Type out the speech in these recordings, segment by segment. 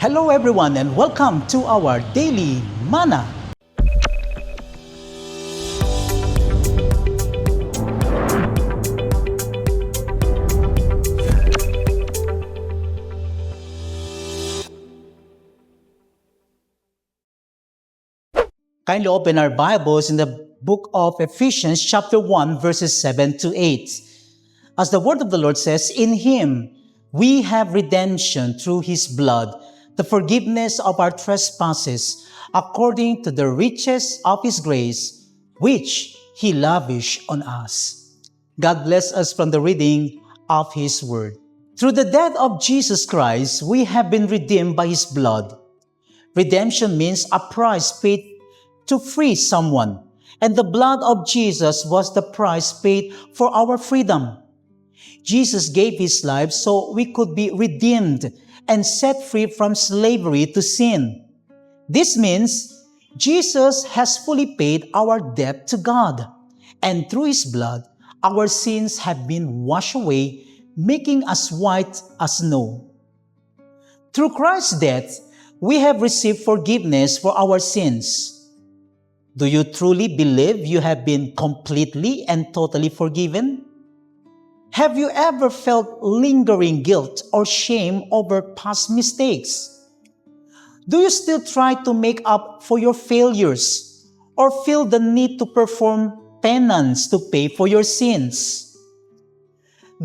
Hello everyone and welcome to our Daily Manna. Kindly open our Bibles in the book of Ephesians chapter 1 verses 7 to 8. As the word of the Lord says, in Him we have redemption through His blood, the forgiveness of our trespasses, according to the riches of His grace, which He lavished on us. God bless us from the reading of His word. Through the death of Jesus Christ, we have been redeemed by His blood. Redemption means a price paid to free someone, and the blood of Jesus was the price paid for our freedom. Jesus gave His life so we could be redeemed and set free from slavery to sin. This means Jesus has fully paid our debt to God, and through His blood, our sins have been washed away, making us white as snow. Through Christ's death, we have received forgiveness for our sins. Do you truly believe you have been completely and totally forgiven? Have you ever felt lingering guilt or shame over past mistakes? Do you still try to make up for your failures or feel the need to perform penance to pay for your sins?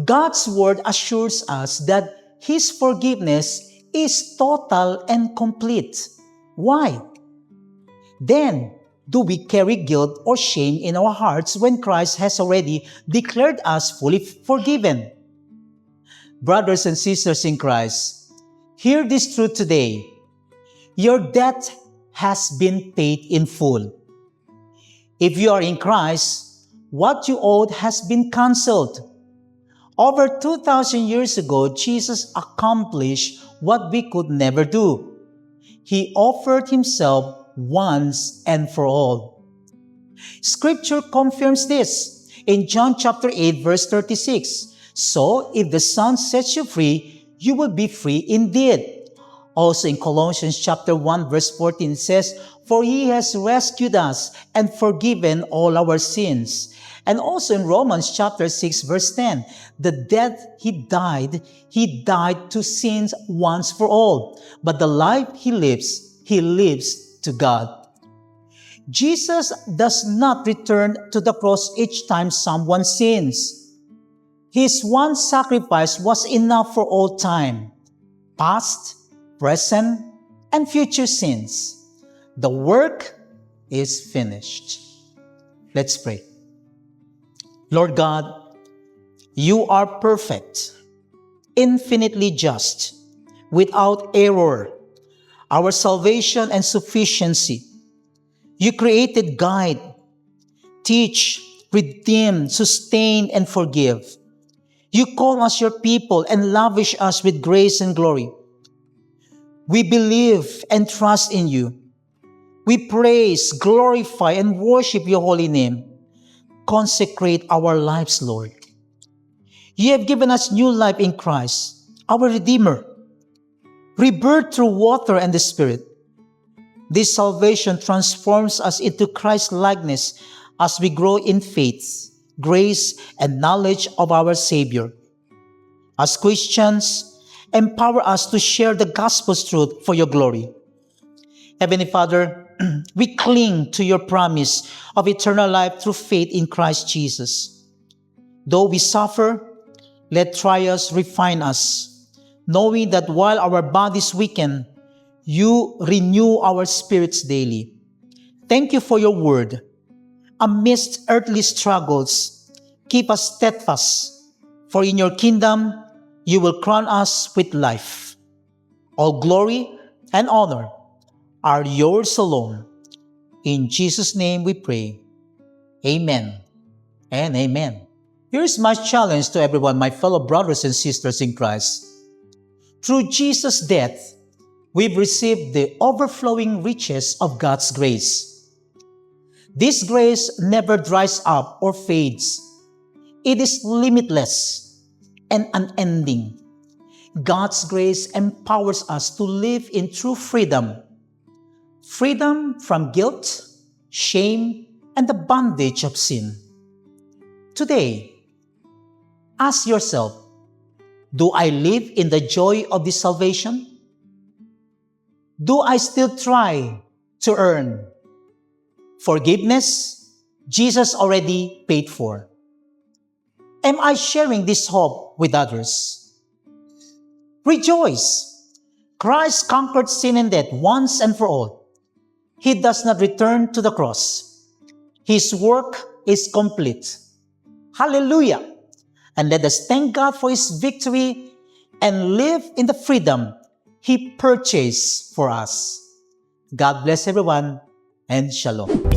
God's word assures us that His forgiveness is total and complete. Why? Then, do we carry guilt or shame in our hearts when Christ has already declared us fully forgiven? Brothers and sisters in Christ, hear this truth today. Your debt has been paid in full. If you are in Christ, what you owed has been canceled. Over 2,000 years ago, Jesus accomplished what we could never do. He offered Himself once and for all. Scripture confirms this in John chapter 8 verse 36. So, if the Son sets you free, you will be free indeed. Also in Colossians chapter 1 verse 14 says, for He has rescued us and forgiven all our sins. And also in Romans chapter 6 verse 10, the death He died to sins once for all. But the life He lives to God. Jesus does not return to the cross each time someone sins. His one sacrifice was enough for all time, past, present, and future sins. The work is finished. Let's pray. Lord God, You are perfect, infinitely just, without error, our salvation and sufficiency. You created, guide, teach, redeem, sustain, and forgive. You call us your people and lavish us with grace and glory. We believe and trust in You. We praise, glorify, and worship Your holy name. Consecrate our lives, Lord. You have given us new life in Christ, our Redeemer, rebirth through water and the Spirit. This salvation transforms us into Christ's likeness as we grow in faith, grace, and knowledge of our Savior. As Christians, empower us to share the gospel's truth for Your glory. Heavenly Father, we cling to Your promise of eternal life through faith in Christ Jesus. Though we suffer, let trials refine us, knowing that while our bodies weaken, You renew our spirits daily. Thank You for Your word. Amidst earthly struggles, keep us steadfast, for in Your kingdom, You will crown us with life. All glory and honor are Yours alone. In Jesus' name we pray. Amen and amen. Here's my challenge to everyone, my fellow brothers and sisters in Christ. Through Jesus' death, we've received the overflowing riches of God's grace. This grace never dries up or fades. It is limitless and unending. God's grace empowers us to live in true freedom. Freedom from guilt, shame, and the bondage of sin. Today, ask yourself, do I live in the joy of this salvation? Do I still try to earn forgiveness Jesus already paid for? Am I sharing this hope with others? Rejoice! Christ conquered sin and death once and for all. He does not return to the cross. His work is complete. Hallelujah! And let us thank God for His victory and live in the freedom He purchased for us. God bless everyone and shalom.